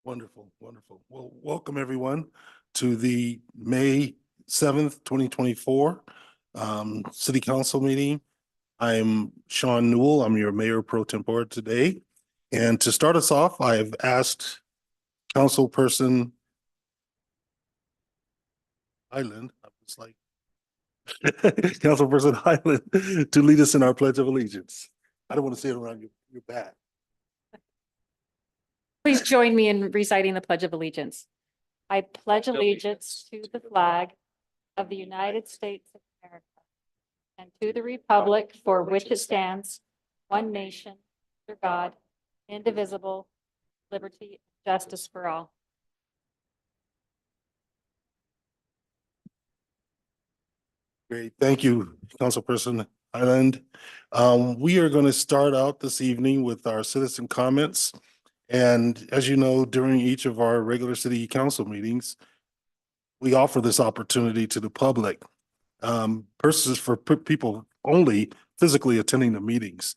Wonderful, wonderful. Well, welcome everyone to the May 7th, 2024 City Council meeting. I'm Sean Newell. I'm your Mayor Pro Tempore today. And to start us off, I've asked Councilperson Highland, I was like, Councilperson Highland to lead us in our Pledge of Allegiance. I don't want to say it around your back. Please join me in reciting the Pledge of Allegiance. I pledge allegiance to the flag of the United States of America and to the republic for which it stands, one nation, under God, indivisible, liberty, and justice for all. Great. Thank you, Councilperson Highland. We are going to start out this evening with our citizen comments. And as you know, during each of our regular city council meetings, we offer this opportunity to the public. Versus for people only physically attending the meetings.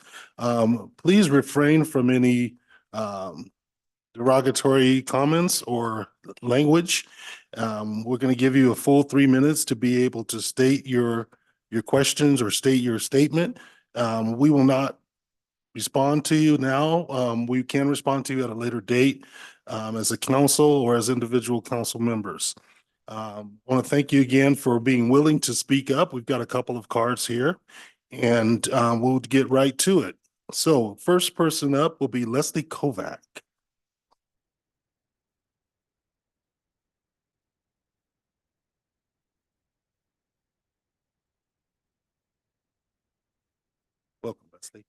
Please refrain from any derogatory comments or language. We're going to give you a full 3 minutes to be able to state your questions or state your statement. We will not respond to you now. We can respond to you at a later date as a council or as individual council members. I want to thank you again for being willing to speak up. We've got a couple of cards here and we'll get right to it. So first person up will be Leslie Kovac. Welcome, Leslie.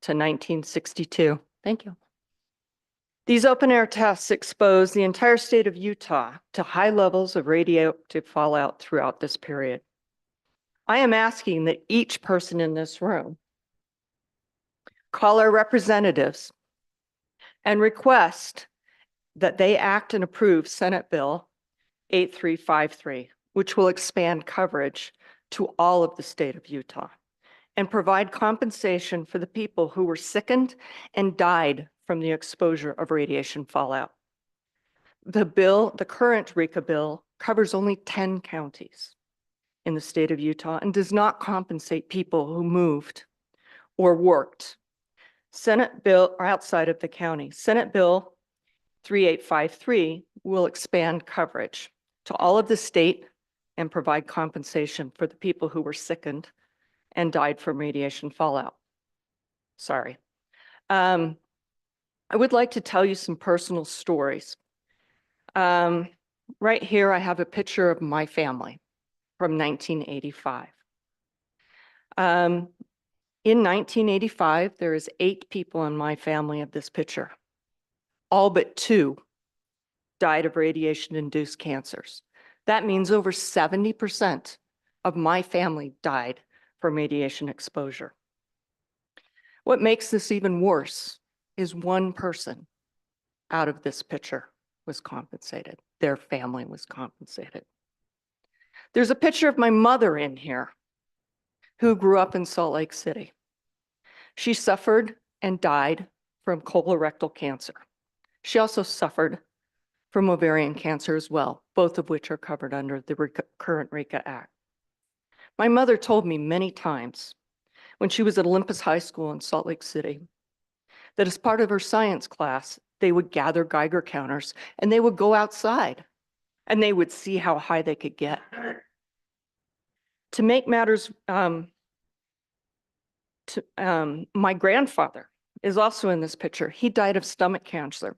To 1962. Thank you. These open-air tests expose the entire state of Utah to high levels of radioactive fallout throughout this period. I am asking that each person in this room call our representatives and request that they act and approve Senate Bill 8353, which will expand coverage to all of the state of Utah and provide compensation for the people who were sickened and died from the exposure of radiation fallout. The current RECA bill, covers only 10 counties in the state of Utah and does not compensate people who moved or worked Senate bill or outside of the county. Senate Bill 3853 will expand coverage to all of the state and provide compensation for the people who were sickened and died from radiation fallout. Sorry. I would like to tell you some personal stories. Right here, I have a picture of my family from 1985. In 1985, there is 8 people in my family of this picture. All but 2 died of radiation-induced cancers. That means over 70% of my family died from radiation exposure. What makes this even worse is one person out of this picture was compensated. Their family was compensated. There's a picture of my mother in here who grew up in Salt Lake City. She suffered and died from colorectal cancer. She also suffered from ovarian cancer as well, both of which are covered under the current RECA Act. My mother told me many times when she was at Olympus High School in Salt Lake City that as part of her science class, they would gather Geiger counters and they would go outside and they would see how high they could get. To make matters, my grandfather is also in this picture. He died of stomach cancer.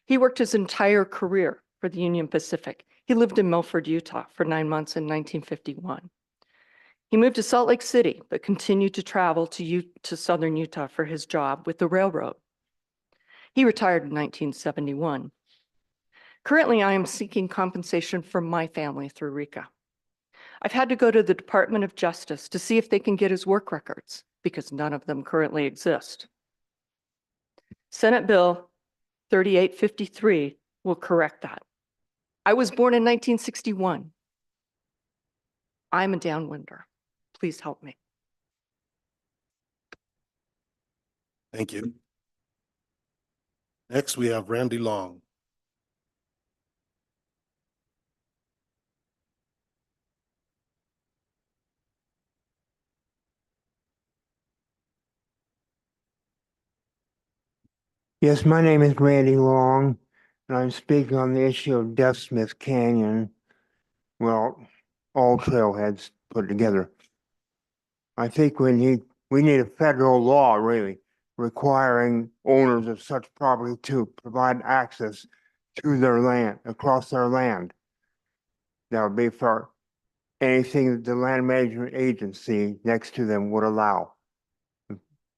He worked his entire career for the Union Pacific. He lived in Milford, Utah for 9 months in 1951. He moved to Salt Lake City, but continued to travel to southern Utah for his job with the railroad. He retired in 1971. Currently, I am seeking compensation from my family through RECA. I've had to go to the Department of Justice to see if they can get his work records because none of them currently exist. Senate Bill 3853 will correct that. I was born in 1961. I'm a downwinder. Please help me. Thank you. Next, we have Randy Long. Yes, my name is Randy Long, and I'm speaking on the issue of Deaf Smith Canyon. Well, all trailheads put together. I think we need a federal law really requiring owners of such property to provide access to their land, across their land. That would be for anything that the land management agency next to them would allow.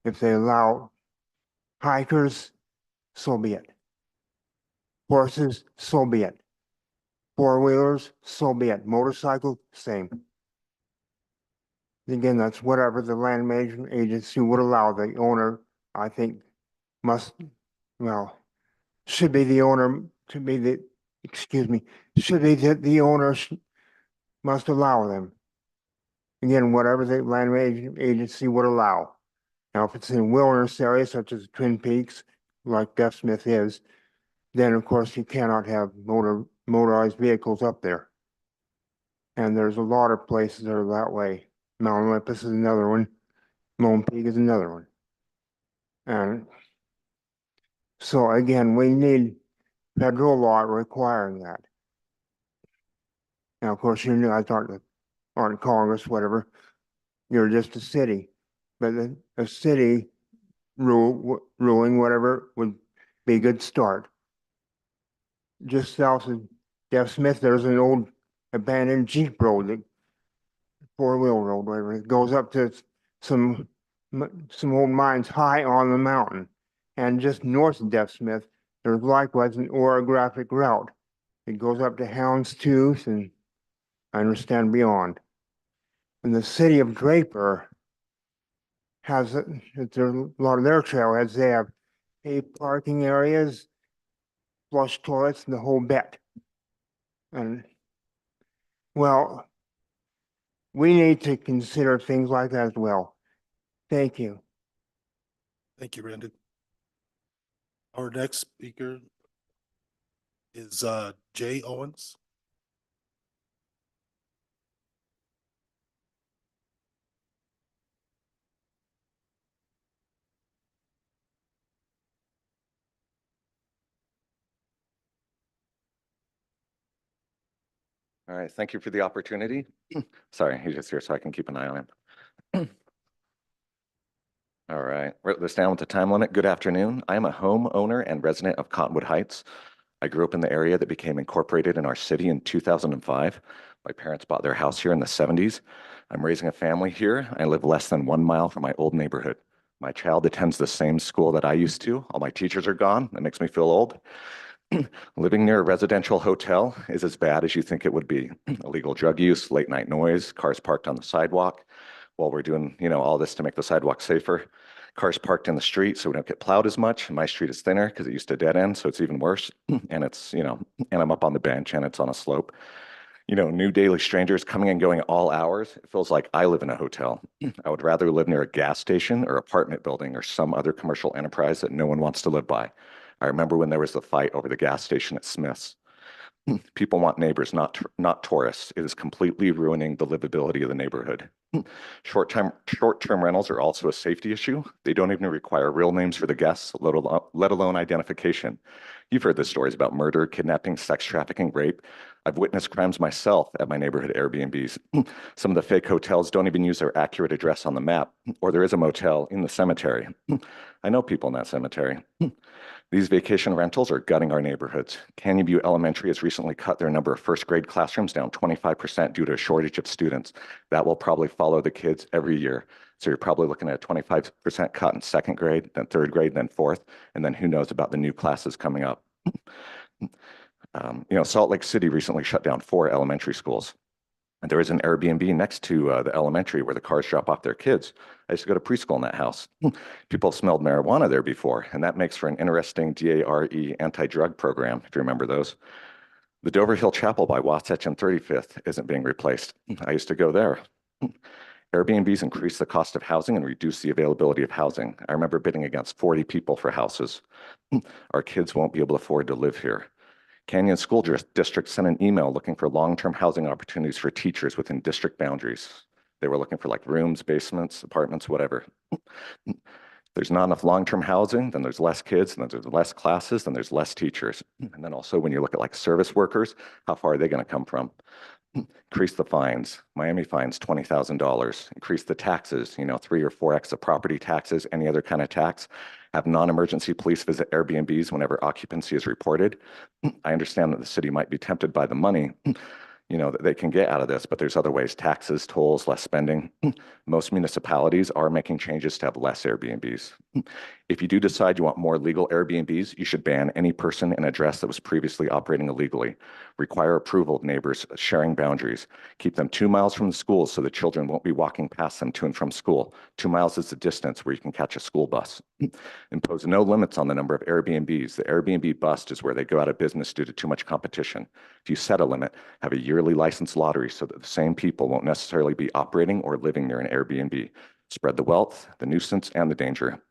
If they allow hikers, so be it. Horses, so be it. Four-wheelers, so be it. Motorcycle, same. Again, that's whatever the land management agency would allow. The owner, I think, must, well, should be the owner, should be the, excuse me, should be the owner must allow them. Again, whatever the land management agency would allow. Now, if it's in wilderness areas such as Twin Peaks, like Deaf Smith is, then of course you cannot have motorized vehicles up there. And there's a lot of places that are that way. Mount Olympus is another one. Lone Peak is another one. And so again, we need federal law requiring that. Now, of course, you guys aren't Congress, whatever. You're just a city. But a city ruling whatever would be a good start. Just south of Deaf Smith, there's an old abandoned Jeep road, that four-wheel road, whatever. It goes up to some old mines high on the mountain. And just north of Deaf Smith, there's likewise an orographic route. It goes up to Houndstooth and I understand beyond. And the city of Draper has a lot of their trailheads. They have paved parking areas, flush toilets, and the whole bit. And well, we need to consider things like that as well. Thank you. Thank you, Randy. Our next speaker is Jay Owens. All right, thank you for the opportunity. Sorry, he's just here so I can keep an eye on him. All right, wrote this down with the time limit. Good afternoon. I am a homeowner and resident of Cottonwood Heights. I grew up in the area that became incorporated in our city in 2005. My parents bought their house here in the 70s. I'm raising a family here. I live less than 1 mile from my old neighborhood. My child attends the same school that I used to. All my teachers are gone. That makes me feel old. Living near a residential hotel is as bad as you think it would be. Illegal drug use, late night noise, cars parked on the sidewalk while we're doing, all this to make the sidewalk safer. Cars parked in the street so we don't get plowed as much. My street is thinner because it used to dead end, so it's even worse. And it's, and I'm up on the bench and it's on a slope. New daily strangers coming and going at all hours. It feels like I live in a hotel. I would rather live near a gas station or apartment building or some other commercial enterprise that no one wants to live by. I remember when there was the fight over the gas station at Smith's. People want neighbors, not tourists. It is completely ruining the livability of the neighborhood. Short-term rentals are also a safety issue. They don't even require real names for the guests, let alone identification. You've heard the stories about murder, kidnapping, sex trafficking, rape. I've witnessed crimes myself at my neighborhood Airbnbs. Some of the fake hotels don't even use their accurate address on the map, or there is a motel in the cemetery. I know people in that cemetery. These vacation rentals are gutting our neighborhoods. Canyon View Elementary has recently cut their number of first grade classrooms down 25% due to a shortage of students. That will probably follow the kids every year. So you're probably looking at a 25% cut in second grade, then third grade, then fourth, and then who knows about the new classes coming up. Salt Lake City recently shut down 4 elementary schools. And there is an Airbnb next to the elementary where the cars drop off their kids. I used to go to preschool in that house. People smelled marijuana there before, and that makes for an interesting DARE anti-drug program, if you remember those. The Dover Hill Chapel by Wasatch and 35th isn't being replaced. I used to go there. Airbnbs increase the cost of housing and reduce the availability of housing. I remember bidding against 40 people for houses. Our kids won't be able to afford to live here. Canyon School District sent an email looking for long-term housing opportunities for teachers within district boundaries. They were looking for like rooms, basements, apartments, whatever. There's not enough long-term housing, then there's less kids, and then there's less classes, then there's less teachers. And then also when you look at like service workers, how far are they going to come from? Increase the fines. Miami fines $20,000. Increase the taxes, 3 or 4x the property taxes, any other kind of tax. Have non-emergency police visit Airbnbs whenever occupancy is reported. I understand that the city might be tempted by the money, that they can get out of this, but there's other ways, taxes, tolls, less spending. Most municipalities are making changes to have less Airbnbs. If you do decide you want more legal Airbnbs, you should ban any person and address that was previously operating illegally. Require approval of neighbors sharing boundaries. Keep them 2 miles from the schools so the children won't be walking past them to and from school. 2 miles is the distance where you can catch a school bus. Impose no limits on the number of Airbnbs. The Airbnb bust is where they go out of business due to too much competition. If you set a limit, have a yearly license lottery so that the same people won't necessarily be operating or living near an Airbnb. Spread the wealth, the nuisance, and the danger.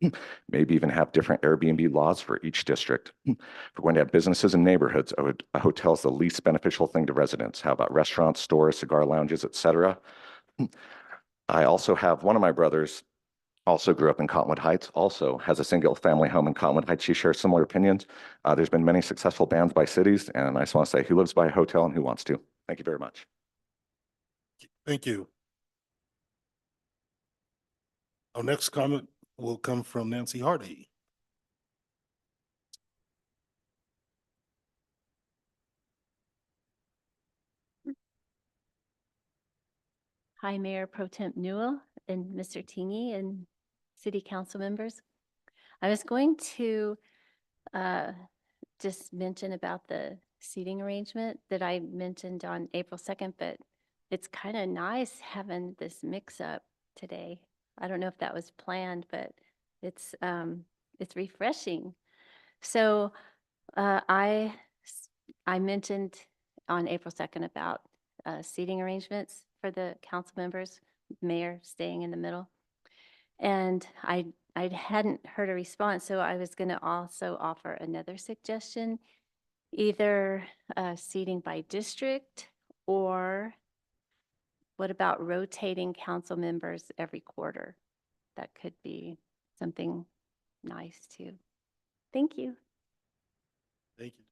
Maybe even have different Airbnb laws for each district. If we're going to have businesses and neighborhoods, a hotel is the least beneficial thing to residents. How about restaurants, stores, cigar lounges, etc.? I also have one of my brothers also grew up in Cottonwood Heights, also has a single family home in Cottonwood Heights. She shares similar opinions. There's been many successful bans by cities, and I just want to say who lives by a hotel and who wants to. Thank you very much. Thank you. Our next comment will come from Nancy Hardy. Hi, Mayor Pro Temp Newell and Mr. Tingy and city council members. I was going to just mention about the seating arrangement that I mentioned on April 2nd, but it's kind of nice having this mix up today. I don't know if that was planned, but it's refreshing. So I mentioned on April 2nd about seating arrangements for the council members, mayor staying in the middle. And I hadn't heard a response, so I was going to also offer another suggestion, either seating by district, or what about rotating council members every quarter? That could be something nice too. Thank you. Thank you.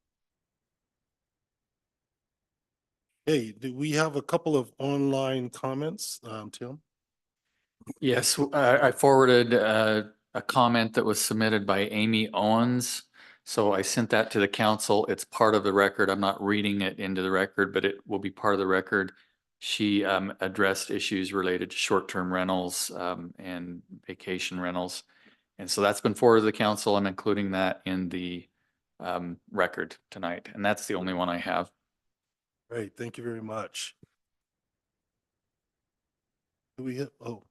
Hey, do we have a couple of online comments, Tim? Yes, I forwarded a comment that was submitted by Amy Owens. So I sent that to the council. It's part of the record. I'm not reading it into the record, but it will be part of the record. She addressed issues related to short-term rentals and vacation rentals. And so that's been forwarded to the council. I'm including that in the record tonight. And that's the only one I have. Great, thank you very much. Do we have, oh,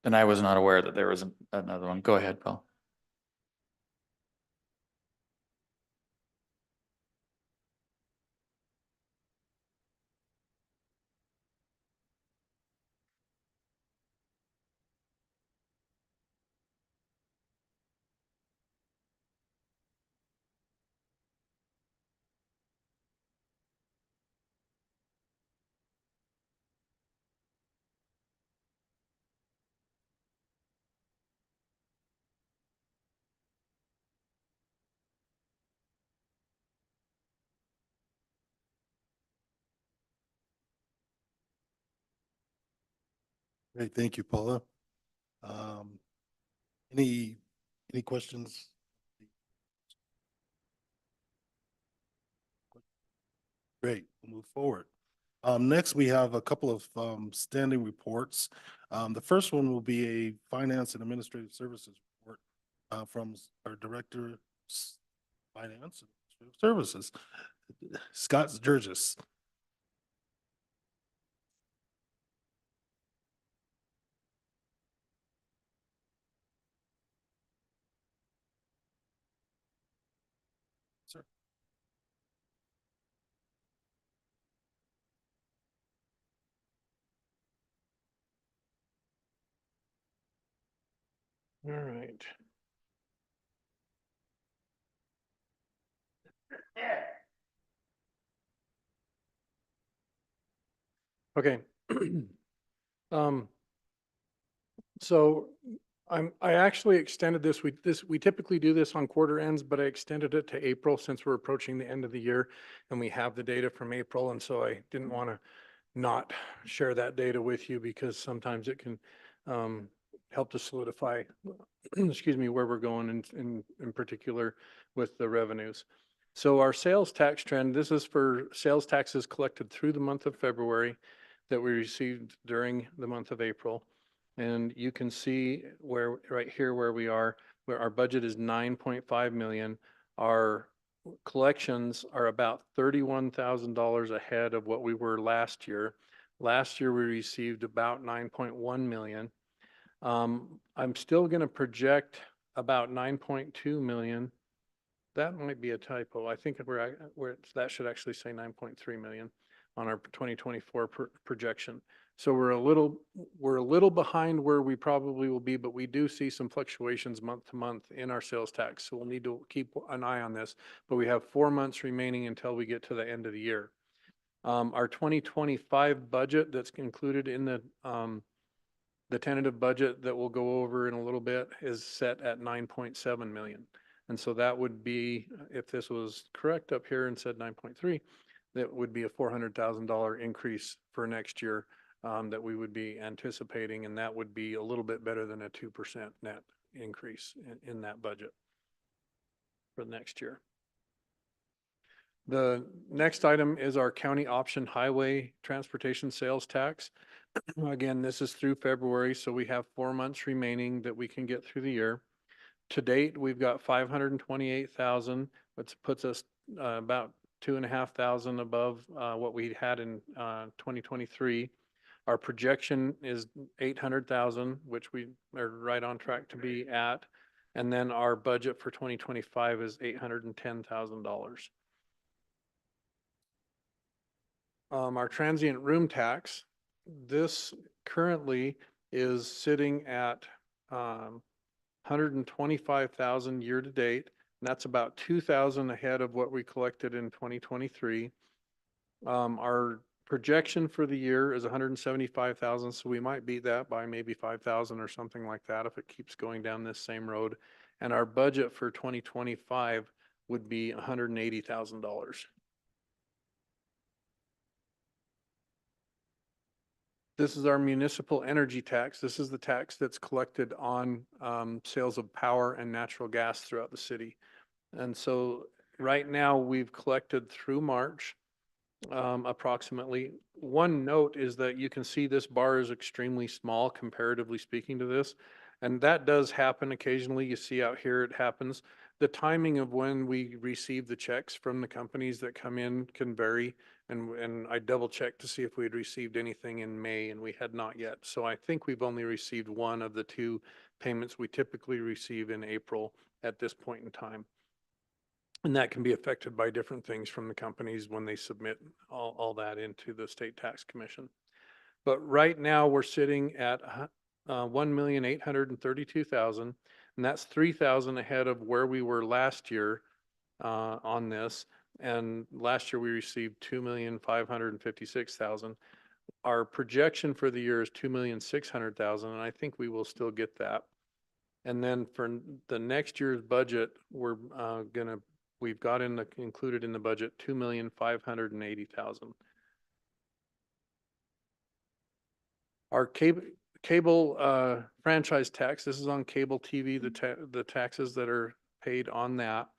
And I was not aware that there was another one. Go ahead, Paul. great, thank you, Paula. Any questions? Great, we'll move forward. Next, we have a couple of standing reports. The first one will be a Finance and Administrative Services report from our Director Finance and Services. Scott Sturgis. Sir. All right. Okay. Um, so I actually extended this. We typically do this on quarter ends, but I extended it to April since we're approaching the end of the year and we have the data from April. And so I didn't want to not share that data with you because sometimes it can help to solidify, excuse me, where we're going in particular with the revenues. So our sales tax trend, this is for sales taxes collected through the month of February that we received during the month of April. And you can see where, right here where we are, where our budget is 9.5 million. Our collections are about $31,000 ahead of what we were last year. Last year, we received about 9.1 million. I'm still going to project about 9.2 million. That might be a typo. I think that should actually say 9.3 million on our 2024 projection. So we're a little behind where we probably will be, but we do see some fluctuations month to month in our sales tax. So we'll need to keep an eye on this, but we have 4 months remaining until we get to the end of the year. Our 2025 budget that's included in the tentative budget that we'll go over in a little bit is set at 9.7 million. And so that would be, if this was correct up here and said 9.3, that would be a $400,000 increase for next year that we would be anticipating. And that would be a little bit better than a 2% net increase in that budget for next year. The next item is our county option highway transportation sales tax. Again, this is through February, so we have 4 months remaining that we can get through the year. To date, we've got 528,000, which puts us about 2,500 above what we had in 2023. Our projection is 800,000, which we are right on track to be at. And then our budget for 2025 is $810,000. Our transient room tax, this currently is sitting at 125,000 year to date. And that's about 2,000 ahead of what we collected in 2023. Our projection for the year is 175,000, so we might beat that by maybe 5,000 or something like that if it keeps going down this same road. And our budget for 2025 would be $180,000. This is our municipal energy tax. This is the tax that's collected on sales of power and natural gas throughout the city. And so right now we've collected through March approximately. One note is that you can see this bar is extremely small comparatively speaking to this. And that does happen occasionally. You see out here it happens. The timing of when we receive the checks from the companies that come in can vary. And I double checked to see if we had received anything in May, and we had not yet. So I think we've only received one of the 2 payments we typically receive in April at this point in time. And that can be affected by different things from the companies when they submit all that into the State Tax Commission. But right now we're sitting at 1,832,000, and that's 3,000 ahead of where we were last year on this. And last year we received 2,556,000. Our projection for the year is 2,600,000, and I think we will still get that. And then for the next year's budget, we've got included in the budget 2,580,000. Our cable franchise tax, this is on cable TV, the taxes that are paid on that.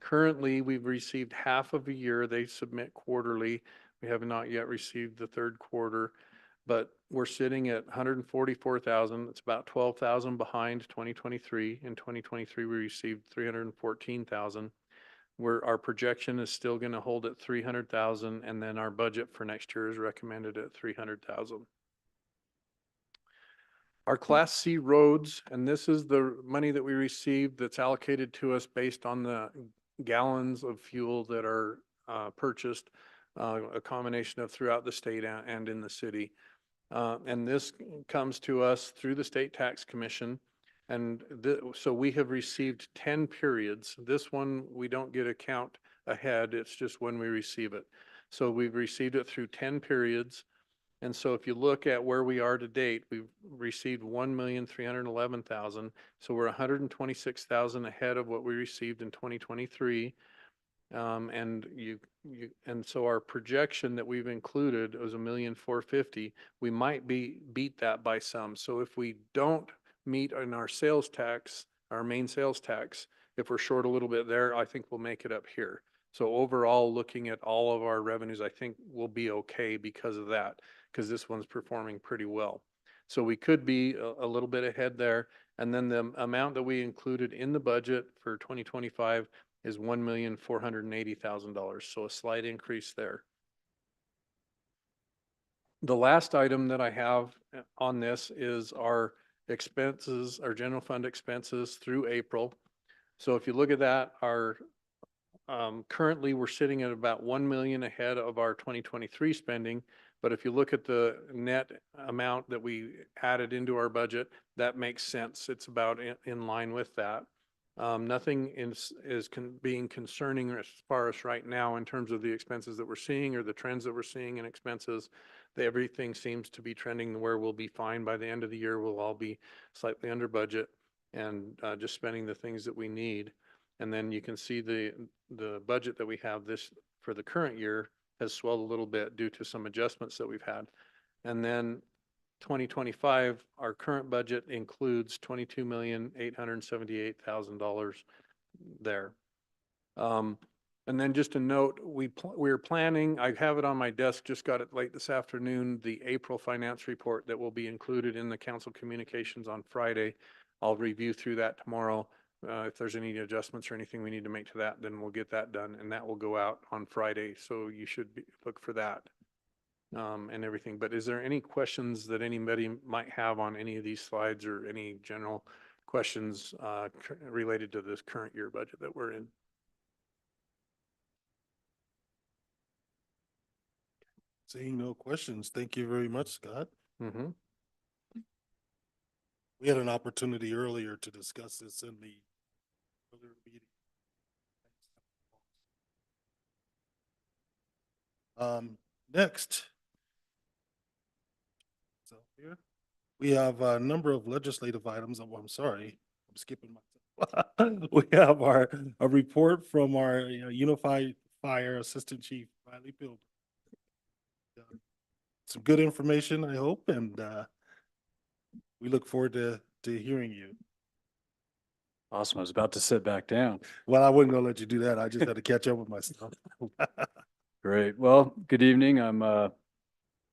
Currently, we've received half of a year. They submit quarterly. We have not yet received the third quarter, but we're sitting at 144,000. It's about 12,000 behind 2023. In 2023, we received 314,000. our projection is still going to hold at 300,000, and then our budget for next year is recommended at 300,000. Our Class C roads, and this is the money that we received that's allocated to us based on the gallons of fuel that are purchased, a combination of throughout the state and in the city. And this comes to us through the State Tax Commission. And so we have received 10 periods. This one, we don't get a count ahead. It's just when we receive it. So we've received it through 10 periods. And so if you look at where we are to date, we've received 1,311,000. So we're 126,000 ahead of what we received in 2023. And so our projection that we've included was 1,450,000. We might beat that by some. So if we don't meet in our sales tax, our main sales tax, if we're short a little bit there, I think we'll make it up here. So overall, looking at all of our revenues, I think we'll be okay because of that, because this one's performing pretty well. So we could be a little bit ahead there. And then the amount that we included in the budget for 2025 is $1,480,000. So a slight increase there. The last item that I have on this is our expenses, our general fund expenses through April. So if you look at that, our currently we're sitting at about 1 million ahead of our 2023 spending. But if you look at the net amount that we added into our budget, that makes sense. It's about in line with that. Nothing is being concerning as far as right now in terms of the expenses that we're seeing or the trends that we're seeing in expenses. Everything seems to be trending where we'll be fine by the end of the year. We'll all be slightly under budget and just spending the things that we need. And then you can see the budget that we have this for the current year has swelled a little bit due to some adjustments that we've had. And then 2025, our current budget includes $22,878,000 there. And then just a note, we're planning, I have it on my desk, just got it late this afternoon, the April finance report that will be included in the council communications on Friday. I'll review through that tomorrow. If there's any adjustments or anything we need to make to that, then we'll get that done, and that will go out on Friday. So you should look for that and everything. But is there any questions that anybody might have on any of these slides or any general questions related to this current year budget that we're in? Seeing no questions, thank you very much, Scott. Mm-hmm. We had an opportunity earlier to discuss this in the earlier meeting. Next. So here, we have a number of legislative items. Oh, I'm sorry, I'm skipping myself. We have a report from our Unified Fire Assistant Chief, Riley Pilgrim. Some good information, I hope, and we look forward to hearing you. Awesome. I was about to sit back down. Well, I wasn't gonna let you do that. I just had to catch up with myself. Great. Well, good evening. I'm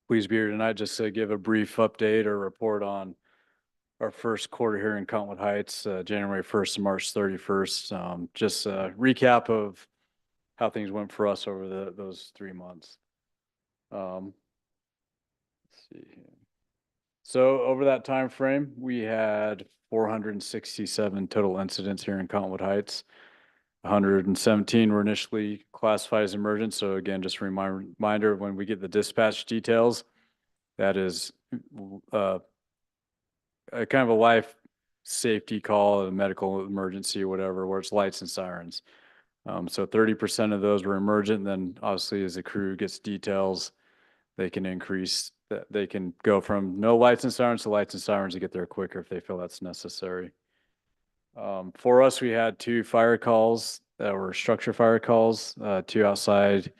pleased to be here tonight just to give a brief update or report on our first quarter here in Cottonwood Heights, January 1st to March 31st. Just a recap of how things went for us over those 3 months. Let's see here. So over that time frame, we had 467 total incidents here in Cottonwood Heights. 117 were initially classified as emergent. So again, just a reminder, when we get the dispatch details, that is a kind of a life safety call, a medical emergency or whatever, where it's lights and sirens. So 30% of those were emergent. And then obviously as the crew gets details, they can increase that. They can go from no lights and sirens to lights and sirens to get there quicker if they feel that's necessary. For us, we had 2 fire calls that were structure fire calls, 2 outside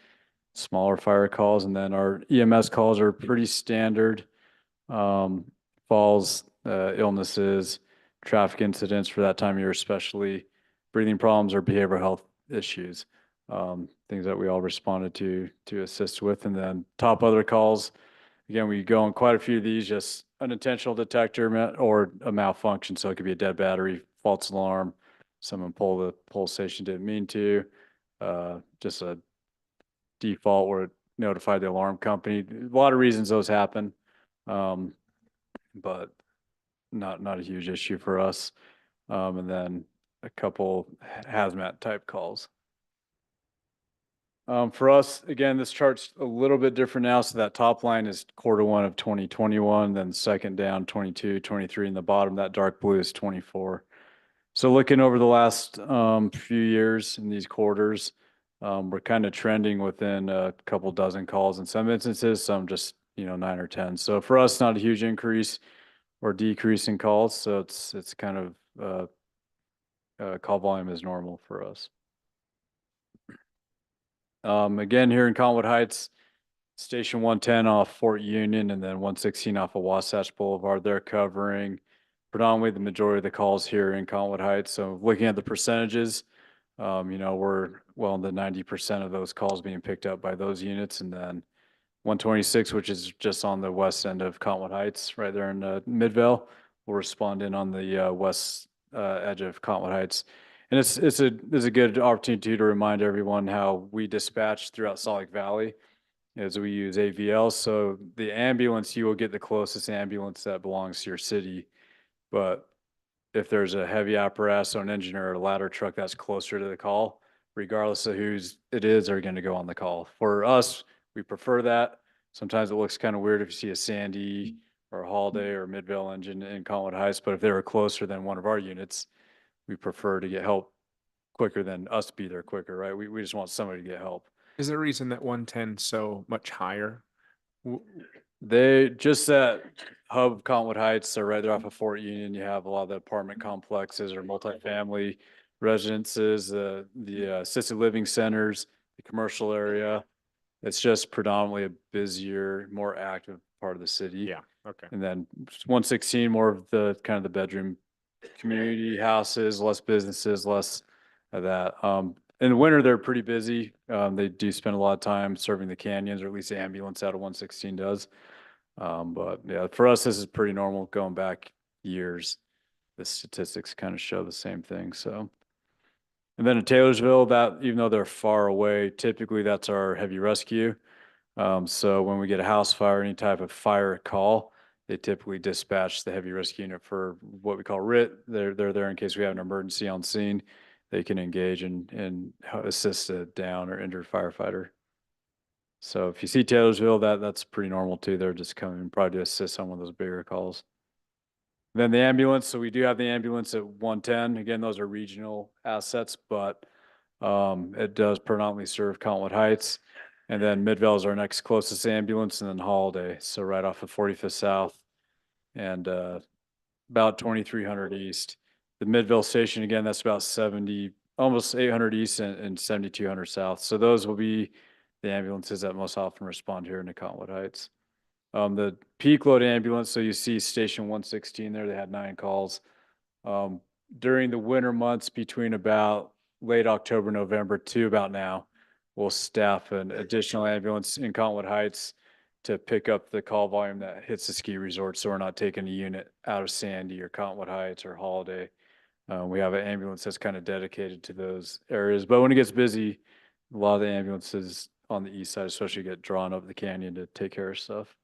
smaller fire calls, and then our EMS calls are pretty standard. Falls, illnesses, traffic incidents for that time of year, especially breathing problems or behavioral health issues, things that we all responded to assist with. And then top other calls, again, we go on quite a few of these, just unintentional detector or a malfunction. So it could be a dead battery, false alarm, someone pull the pull station, didn't mean to, just a default where it notified the alarm company. A lot of reasons those happen. But not a huge issue for us. And then a couple hazmat type calls. For us, again, this chart's a little bit different now. So that top line is Q1 of 2021, then second down 22, 23, and the bottom, that dark blue is 24. So looking over the last few years in these quarters, we're kind of trending within a couple dozen calls in some instances, some just, 9 or 10. So for us, not a huge increase or decrease in calls. So it's kind of call volume is normal for us. Again, here in Conwood Heights, Station 110 off Fort Union and then 116 off of Wasatch Boulevard. They're covering predominantly the majority of the calls here in Conwood Heights. So looking at the percentages, we're well in the 90% of those calls being picked up by those units. And then 126, which is just on the west end of Conwood Heights, right there in Midvale, will respond in on the west edge of Conwood Heights. And it's a good opportunity to remind everyone how we dispatch throughout Salt Lake Valley as we use AVL. So the ambulance, you will get the closest ambulance that belongs to your city. But if there's a heavy apparatus or an engine or a ladder truck that's closer to the call, regardless of whose it is, they're going to go on the call. For us, we prefer that. Sometimes it looks kind of weird if you see a Sandy or a Holiday or Midvale engine in Conwood Heights, but if they were closer than one of our units, we prefer to get help quicker than us be there quicker, right? We just want somebody to get help. Is there a reason that 110 so much higher? They just that hub of Conwood Heights, so right there off of Fort Union, you have a lot of the apartment complexes or multifamily residences, the assisted living centers, the commercial area. It's just predominantly a busier, more active part of the city. Yeah, okay. And then 116, more of the kind of the bedroom community houses, less businesses, less of that. In the winter, they're pretty busy. They do spend a lot of time serving the canyons, or at least the ambulance out of 116 does. But yeah, for us, this is pretty normal going back years. The statistics kind of show the same thing. So, and then in Taylorsville, that even though they're far away, typically that's our heavy rescue. So when we get a house fire, any type of fire call, they typically dispatch the heavy rescue unit for what we call RIT. They're there in case we have an emergency on scene. They can engage and assist a down or injured firefighter. So if you see Taylorsville, that's pretty normal too. They're just coming probably to assist on one of those bigger calls. Then the ambulance. So we do have the ambulance at 110. Again, those are regional assets, but it does predominantly serve Conwood Heights. And then Midvale is our next closest ambulance, and then Holiday. So right off of 45th South and about 2300 East. The Midvale station, again, that's about 70, almost 800 East and 7200 South. So those will be the ambulances that most often respond here in Conwood Heights. The peak load ambulance, so you see station 116 there, they had 9 calls. During the winter months between about late October, November to about now, we'll staff an additional ambulance in Conwood Heights to pick up the call volume that hits the ski resort. So we're not taking a unit out of Sandy or Conwood Heights or Holiday. We have an ambulance that's kind of dedicated to those areas. But when it gets busy, a lot of the ambulances on the east side especially get drawn up the canyon to take care of stuff.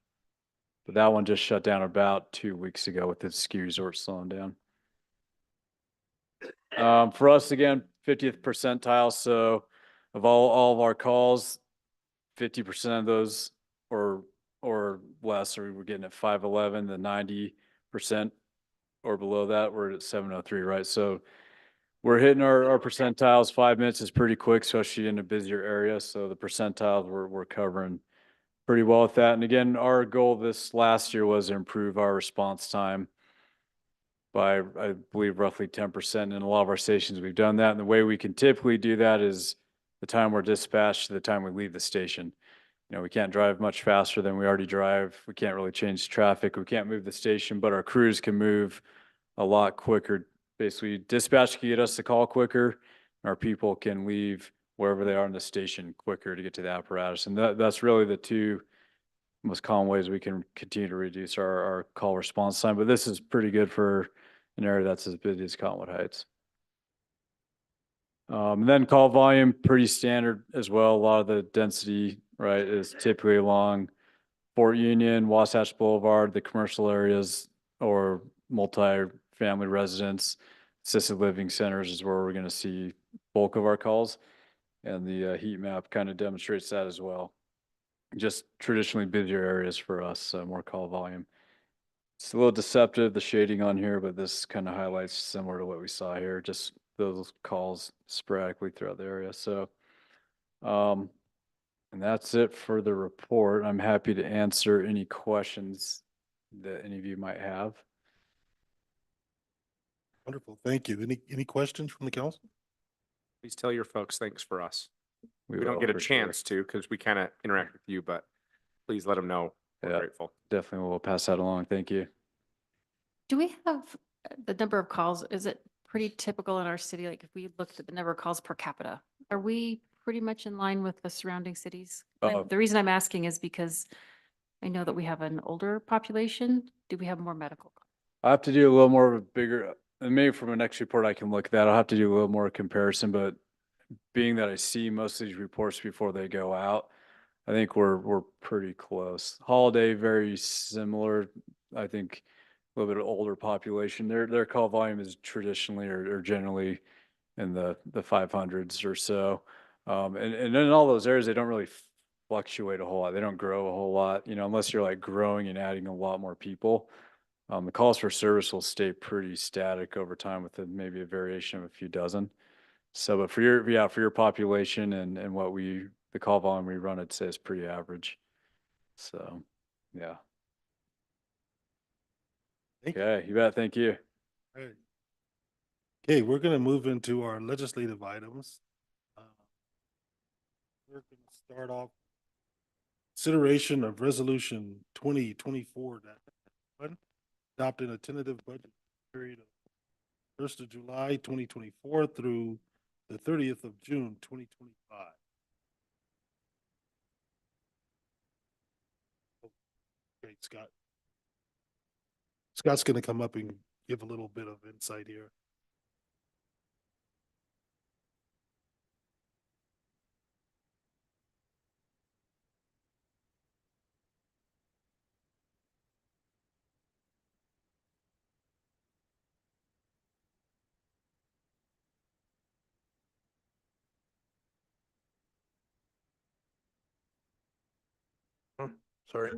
But that one just shut down about 2 weeks ago with the ski resort slowing down. For us, again, 50th percentile. So of all of our calls, 50% of those or less, or we're getting at 511, the 90% or below that, we're at 703, right? So we're hitting our percentiles. 5 minutes is pretty quick, especially in a busier area. So the percentiles we're covering pretty well with that. And again, our goal this last year was to improve our response time by, I believe, roughly 10%. In a lot of our stations, we've done that. And the way we can typically do that is the time we're dispatched to the time we leave the station. We can't drive much faster than we already drive. We can't really change traffic. We can't move the station, but our crews can move a lot quicker. Basically, dispatch can get us the call quicker. Our people can leave wherever they are in the station quicker to get to the apparatus. And that's really the two most common ways we can continue to reduce our call response time. But this is pretty good for an area that's as busy as Conwood Heights. And then call volume, pretty standard as well. A lot of the density, right, is typically along Fort Union, Wasatch Boulevard, the commercial areas, or multi-family residence, assisted living centers is where we're going to see bulk of our calls. And the heat map kind of demonstrates that as well. Just traditionally busier areas for us, more call volume. It's a little deceptive, the shading on here, but this kind of highlights similar to what we saw here, just those calls sporadically throughout the area. So, and that's it for the report. I'm happy to answer any questions that any of you might have. Wonderful. Thank you. Any questions from the council? Please tell your folks thanks for us. We will, don't get a for sure. chance to because we kind of interact with you, but please let them know we're Yeah. grateful. Definitely will pass that along. Thank you. Do we have the number of calls? Is it pretty typical in our city? Like if we looked at the number of calls per capita, are we pretty much in line with the surrounding cities? The reason I'm asking is because I know that we have an older population. Do we have more medical? I have to do a little more of a bigger, and maybe from a next report I can look at that. I'll have to do a little more comparison, but being that I see most of these reports before they go out, I think we're pretty close. Holiday, very similar. I think a little bit of older population. Their call volume is traditionally or generally in the 500s or so. And in all those areas, they don't really fluctuate a whole lot. They don't grow a whole lot, unless you're like growing and adding a lot more people. The calls for service will stay pretty static over time with maybe a variation of a few dozen. So, but for your population and the call volume we run, I'd say is pretty average. So, yeah. Thank you. Okay, you bet. Thank you. All right. Okay, we're going to move into our legislative items. We're going to start off consideration of resolution 2024 adopting a tentative budget period of 1st of July 2024 through the 30th of June 2025. Okay, Scott. Scott's going to come up and give a little bit of insight here. Sorry.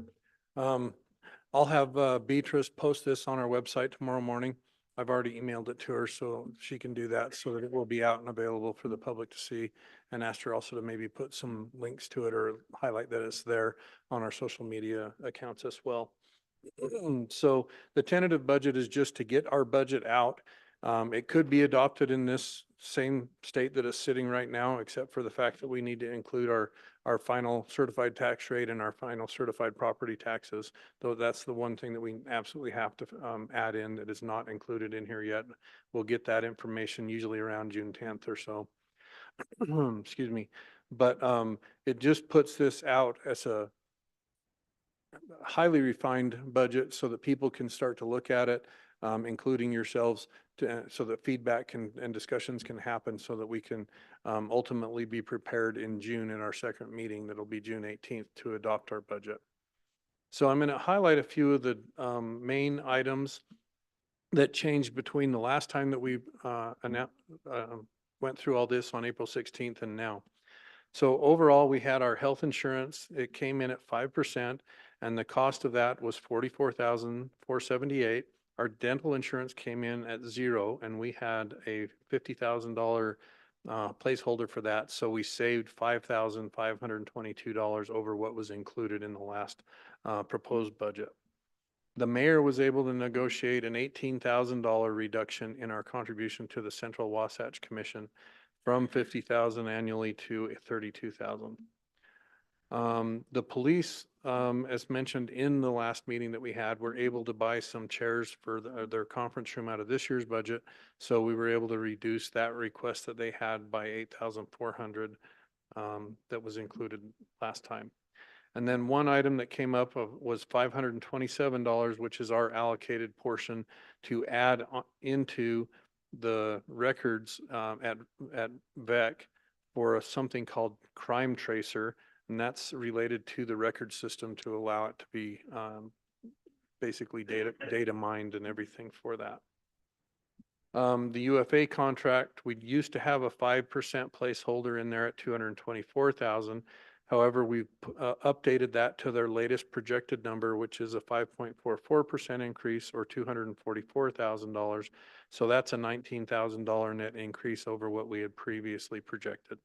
I'll have Beatrice post this on our website tomorrow morning. I've already emailed it to her, so she can do that so that it will be out and available for the public to see. And asked her also to maybe put some links to it or highlight that it's there on our social media accounts as well. So the tentative budget is just to get our budget out. It could be adopted in this same state that it's sitting right now, except for the fact that we need to include our final certified tax rate and our final certified property taxes. Though that's the one thing that we absolutely have to add in that is not included in here yet. We'll get that information usually around June 10th or so. Excuse me. But it just puts this out as a highly refined budget so that people can start to look at it, including yourselves, so that feedback and discussions can happen so that we can ultimately be prepared in June in our second meeting. That'll be June 18th to adopt our budget. So I'm going to highlight a few of the main items that changed between the last time that we went through all this on April 16th and now. So overall, we had our health insurance. It came in at 5%, and the cost of that was $44,478. Our dental insurance came in at 0, and we had a $50,000 placeholder for that. So we saved $5,522 over what was included in the last proposed budget. The mayor was able to negotiate an $18,000 reduction in our contribution to the Central Wasatch Commission from 50,000 annually to 32,000. The police, as mentioned in the last meeting that we had, were able to buy some chairs for their conference room out of this year's budget. So we were able to reduce that request that they had by 8,400 that was included last time. And then one item that came up was $527, which is our allocated portion to add into the records at VEC for something called Crime Tracer, and that's related to the record system to allow it to be basically data mined and everything for that. The UFA contract, we used to have a 5% placeholder in there at 224,000. However, we've updated that to their latest projected number, which is a 5.44% increase or $244,000. So that's a $19,000 net increase over what we had previously projected.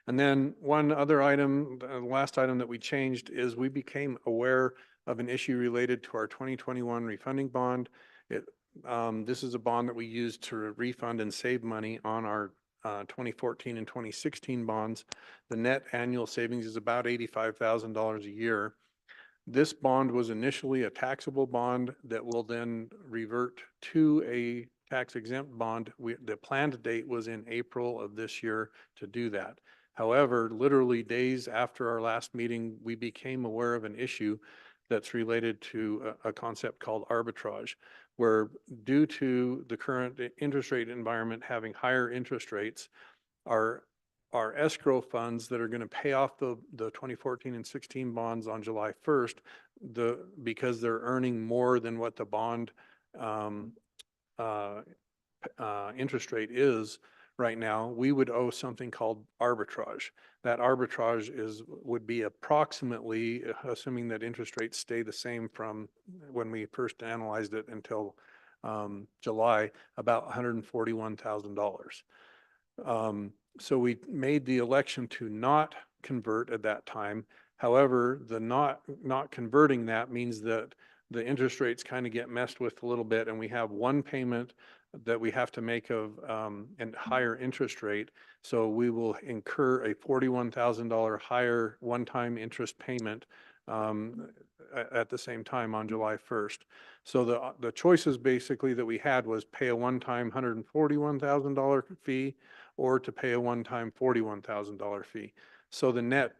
And then one other item, the last item that we changed is we became aware of an issue related to our 2021 refunding bond. This is a bond that we use to refund and save money on our 2014 and 2016 bonds. The net annual savings is about $85,000 a year. This bond was initially a taxable bond that will then revert to a tax exempt bond. The planned date was in April of this year to do that. However, literally days after our last meeting, we became aware of an issue that's related to a concept called arbitrage, where due to the current interest rate environment having higher interest rates, our escrow funds that are going to pay off the 2014 and 16 bonds on July 1st, because they're earning more than what the bond interest rate is right now, we would owe something called arbitrage. That arbitrage would be approximately, assuming that interest rates stay the same from when we first analyzed it until July, about $141,000. So we made the election to not convert at that time. However, the not converting that means that the interest rates kind of get messed with a little bit, and we have one payment that we have to make of and higher interest rate. So we will incur a $41,000 higher one-time interest payment at the same time on July 1st. So the choices basically that we had was pay a one-time $141,000 fee or to pay a one-time $41,000 fee. So the net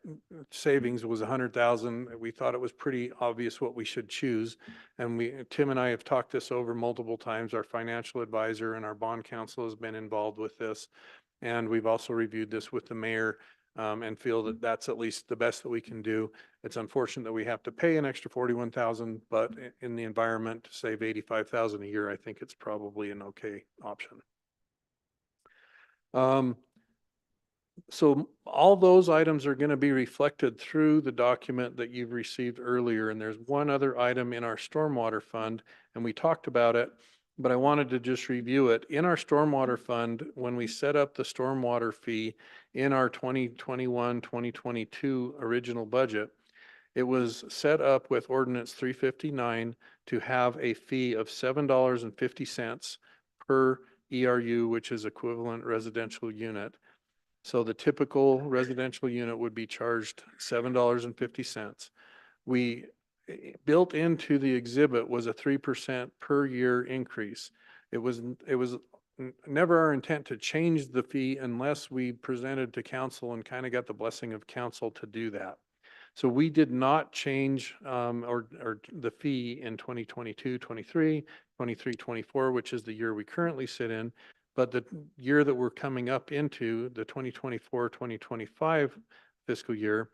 savings was $100,000. We thought it was pretty obvious what we should choose. And Tim and I have talked this over multiple times. Our financial advisor and our bond counsel has been involved with this. And we've also reviewed this with the mayor and feel that that's at least the best that we can do. It's unfortunate that we have to pay an extra $41,000, but in the environment to save $85,000 a year, I think it's probably an okay option. So all those items are going to be reflected through the document that you've received earlier. And there's one other item in our stormwater fund, and we talked about it, but I wanted to just review it. In our stormwater fund, when we set up the stormwater fee in our 2021-2022 original budget, it was set up with Ordinance 359 to have a fee of $7.50 per ERU, which is equivalent residential unit. So the typical residential unit would be charged $7.50. We built into the exhibit was a 3% per year increase. It was never our intent to change the fee unless we presented to council and kind of got the blessing of council to do that. So we did not change or the fee in 2022, 23, 23, 24, which is the year we currently sit in. But the year that we're coming up into, the 2024-2025 fiscal year,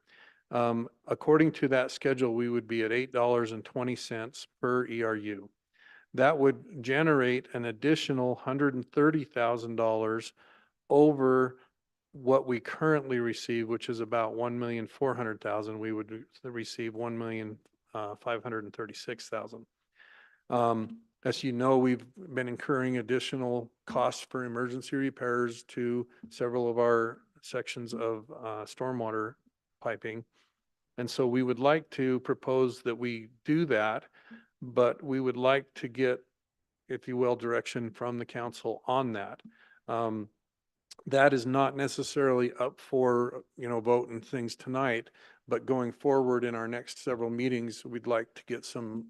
according to that schedule, we would be at $8.20 per ERU. That would generate an additional $130,000 over what we currently receive, which is about $1,400,000. We would receive $1,536,000. As you know, we've been incurring additional costs for emergency repairs to several of our sections of stormwater piping. And so we would like to propose that we do that, but we would like to get, if you will, direction from the council on that. That is not necessarily up for, vote and things tonight, but going forward in our next several meetings, we'd like to get some,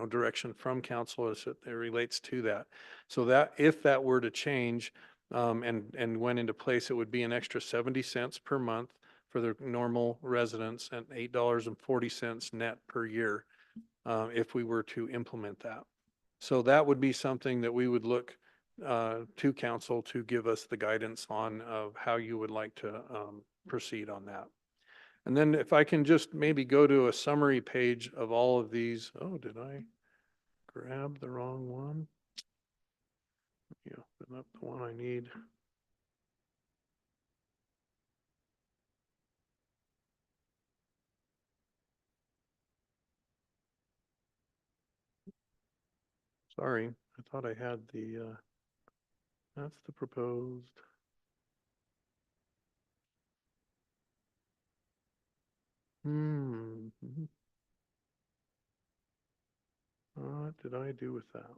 direction from council as it relates to that. So that if that were to change and went into place, it would be an extra 70 cents per month for the normal residents and $8.40 net per year if we were to implement that. So that would be something that we would look to council to give us the guidance on of how you would like to proceed on that. And then if I can just maybe go to a summary page of all of these. Oh, did I grab the wrong one? Yeah, open up the one I need. Sorry, I thought I had the, that's the proposed. What did I do with that?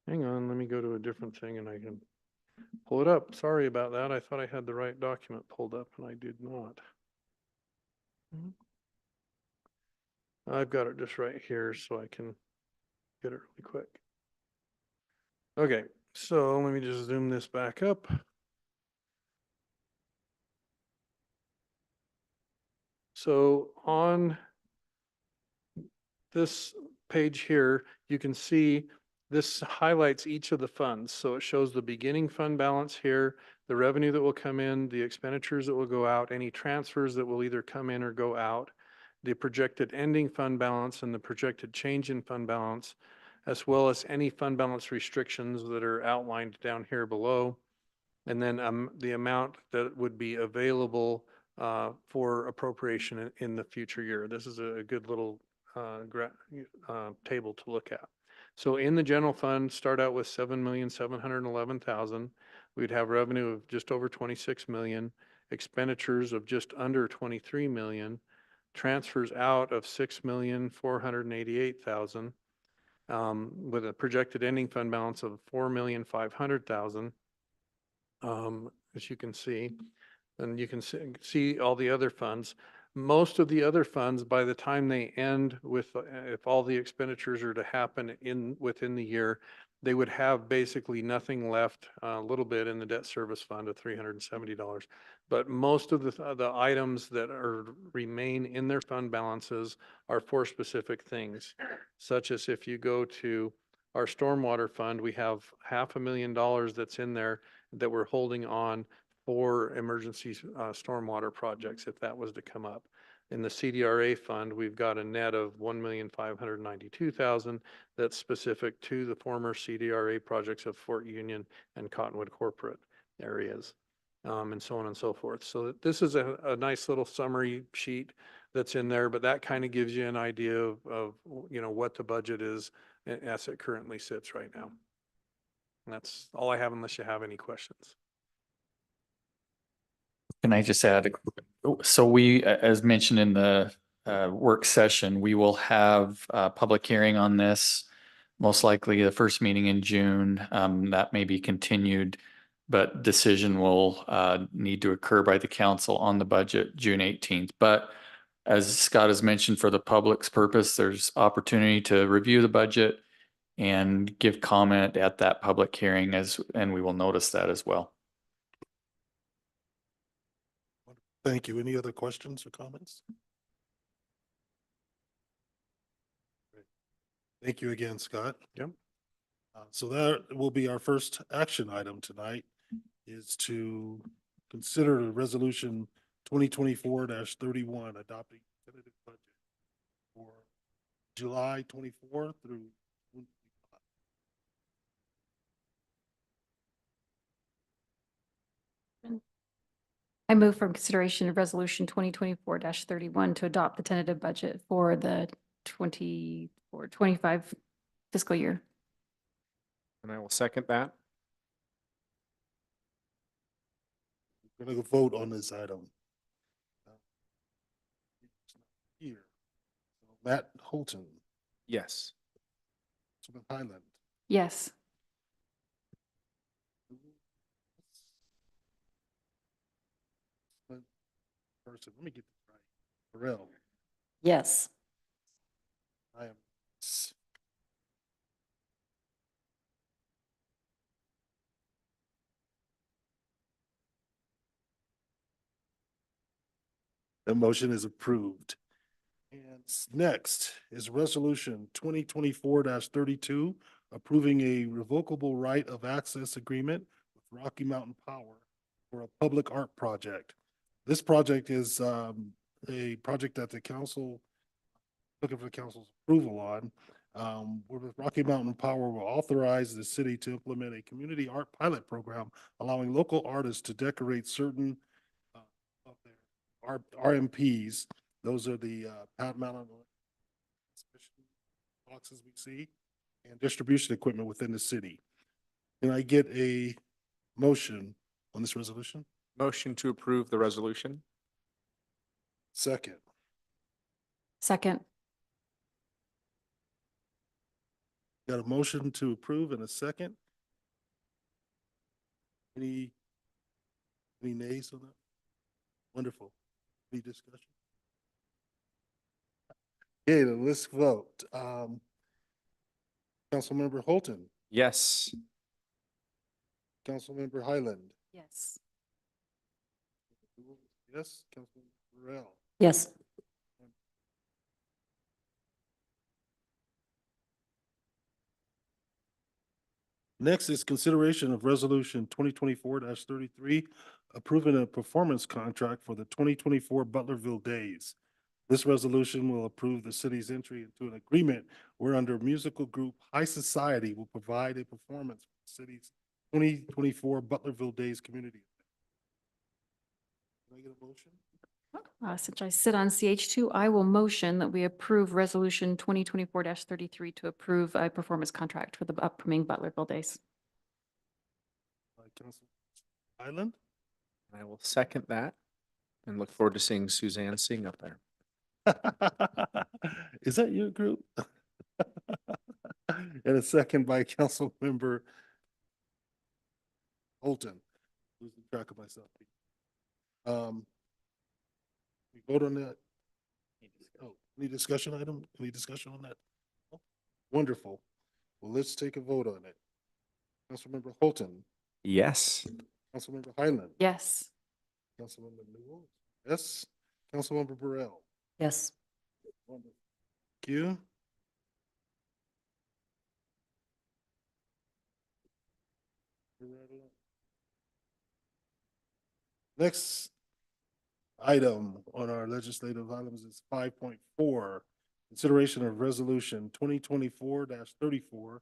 Hang on, let me go to a different thing and I can pull it up. Sorry about that. I thought I had the right document pulled up and I did not. I've got it just right here so I can get it really quick. Okay, so let me just zoom this back up. So on this page here, you can see this highlights each of the funds. So it shows the beginning fund balance here, the revenue that will come in, the expenditures that will go out, any transfers that will either come in or go out, the projected ending fund balance and the projected change in fund balance, as well as any fund balance restrictions that are outlined down here below. And then the amount that would be available for appropriation in the future year. This is a good little table to look at. So in the general fund, start out with 7,711,000. We'd have revenue of just over 26 million, expenditures of just under 23 million, transfers out of 6,488,000, with a projected ending fund balance of 4,500,000. As you can see, and you can see all the other funds. Most of the other funds, by the time they end with, if all the expenditures are to happen within the year, they would have basically nothing left, a little bit in the debt service fund of $370. But most of the items that remain in their fund balances are for specific things, such as if you go to our stormwater fund, we have $500,000 that's in there that we're holding on for emergency stormwater projects if that was to come up. In the CDRA fund, we've got a net of 1,592,000 that's specific to the former CDRA projects of Fort Union and Cottonwood corporate areas, and so on and so forth. So this is a nice little summary sheet that's in there, but that kind of gives you an idea of what the budget is as it currently sits right now. And that's all I have unless you have any questions. Can I just add, so we, as mentioned in the work session, we will have a public hearing on this, most likely the first meeting in June. That may be continued, but decision will need to occur by the council on the budget June 18th. But as Scott has mentioned, for the public's purpose, there's opportunity to review the budget and give comment at that public hearing, and we will notice that as well. Thank you. Any other questions or comments? Thank you again, Scott. Yep. So that will be our first action item tonight, is to consider the resolution 2024-31 adopting tentative budget for July 24 through June 25. I move for consideration of resolution 2024-31 to adopt the tentative budget for the 24-25 fiscal year. And I will second that. We're going to vote on this item. Here, Matt Holton, Yes. Councilman Highland, Yes. person, let me get this right. Burrell, Yes. I am. The motion is approved. And next is resolution 2024-32, approving a revocable right of access agreement with Rocky Mountain Power for a public art project. This project is a project that the council, looking for the council's approval on. Where with Rocky Mountain Power will authorize the city to implement a community art pilot program, allowing local artists to decorate certain of their RMPs. Those are the Pat Mountain boxes we see and distribution equipment within the city. Can I get a motion on this resolution? Motion to approve the resolution. Second. Second. Got a motion to approve and a second. Any nays on that? Wonderful. Any discussion? Okay, then let's vote. Councilmember Holton, Yes. Councilmember Highland. Yes. Yes, Councilmember Burrell. Yes. Next is consideration of resolution 2024-33, approving a performance contract for the 2024 Butlerville Days. This resolution will approve the city's entry into an agreement where under musical group High Society will provide a performance for the city's 2024 Butlerville Days community. Can I get a motion? Since I sit on CH2, I will motion that we approve resolution 2024-33 to approve a performance contract for the upcoming Butlerville Days. By Council Highland, I will second that and look forward to seeing Suzanne sing up there. is that your group? And a second by Councilmember Holton. Losing track of myself. We vote on that. Oh, any discussion item? Any discussion on that? Oh, wonderful. Well, let's take a vote on it. Councilmember Holton, Yes. Councilmember Highland. Yes. Councilmember Newell. Yes. Councilmember Burrell. Yes. Wonderful. Thank you. Next item on our legislative items is 5.4, consideration of resolution 2024-34,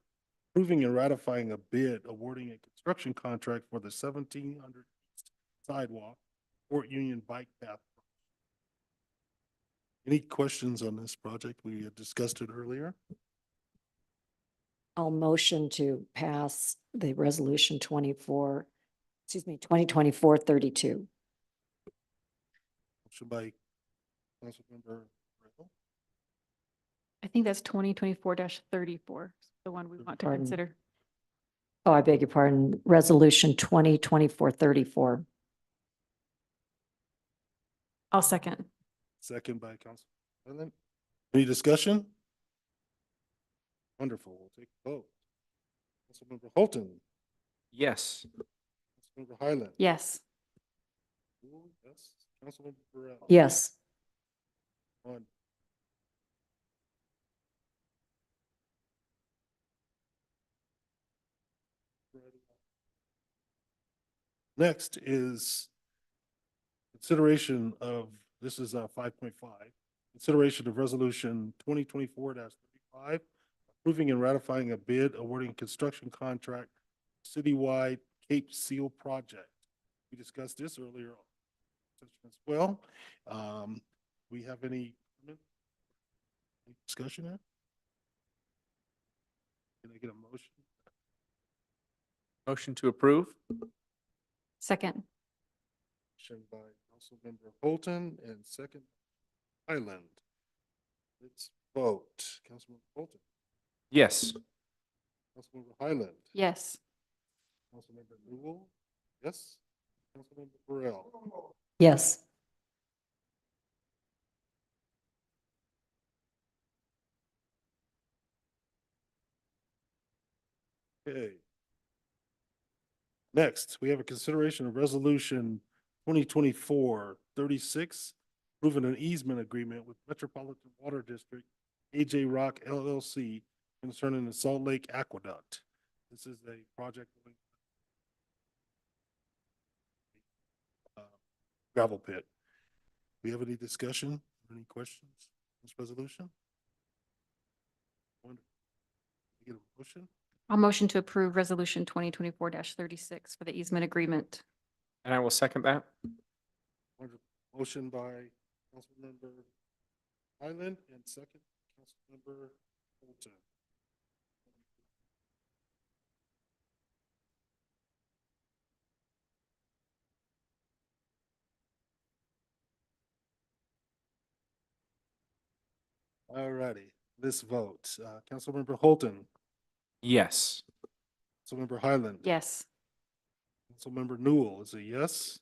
approving and ratifying a bid awarding a construction contract for the 1700 East sidewalk, Fort Union bike path. Any questions on this project? We had discussed it earlier. I'll motion to pass the resolution 2024-32. Motion by Councilmember Burrell, I think that's 2024-34, the one we want to Pardon. consider. Oh, I beg your pardon, resolution 2024-34. I'll second. second by Council President. Any discussion? Wonderful. We'll take a vote. Councilmember Holton, Yes. Councilmember Highland. Yes. Yes. Councilmember Burrell. Yes. One. Next is consideration of, this is 5.5, consideration of resolution 2024-35, approving and ratifying a bid awarding construction contract citywide Cape Seal project. We discussed this earlier on as well. We have any discussion there? Can I get a motion? Motion to approve? Second. Motion by Councilmember Holton and second Highland. Let's vote. Councilmember Holton, Yes. Councilmember Highland, Yes. Councilmember Newell, yes. Councilmember Burrell. Yes. Okay. Next, we have a consideration of resolution 2024-36, approving an easement agreement with Metropolitan Water District, AJ Rock LLC concerning the Salt Lake Aqueduct. This is a project gravel pit. Do we have any discussion, any questions on this resolution? Get a motion? I'll motion to approve resolution 2024-36 for the easement agreement. And I will second that. Motion by Councilmember Highland and second Councilmember Holton. All righty, let's vote. Councilmember Holton, Yes. Councilmember Highland. Yes. Councilmember Newell is a yes.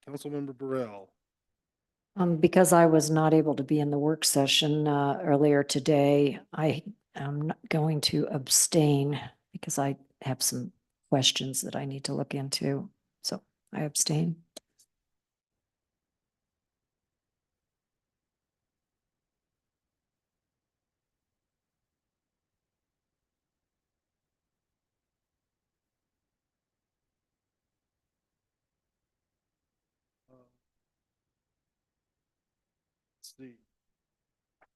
Councilmember Burrell. Because I was not able to be in the work session earlier today, I am not going to abstain because I have some questions that I need to look into. So I abstain. Let's see.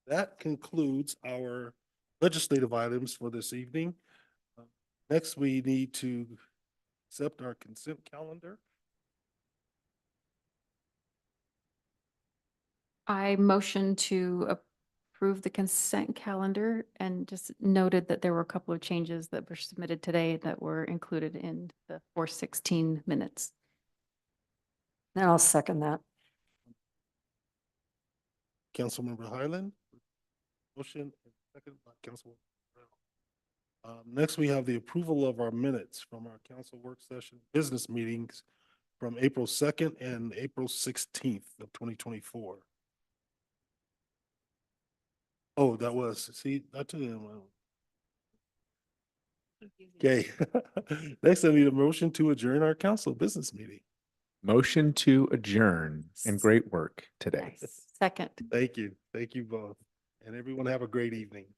That concludes our legislative items for this evening. Next, we need to accept our consent calendar. I motion to approve the consent calendar and just noted that there were a couple of changes that were submitted today that were included in the 416 minutes. And I'll second that. Councilmember Highland. Motion and second by Councilmember Burrell. Next, we have the approval of our minutes from our council work session business meetings from April 2nd and April 16th of 2024. Oh, that was, see, I took it. Okay. Next, I need a motion to adjourn our council business meeting. Motion to adjourn and great work today. Second. Thank you. Thank you both. And everyone have a great evening. Thank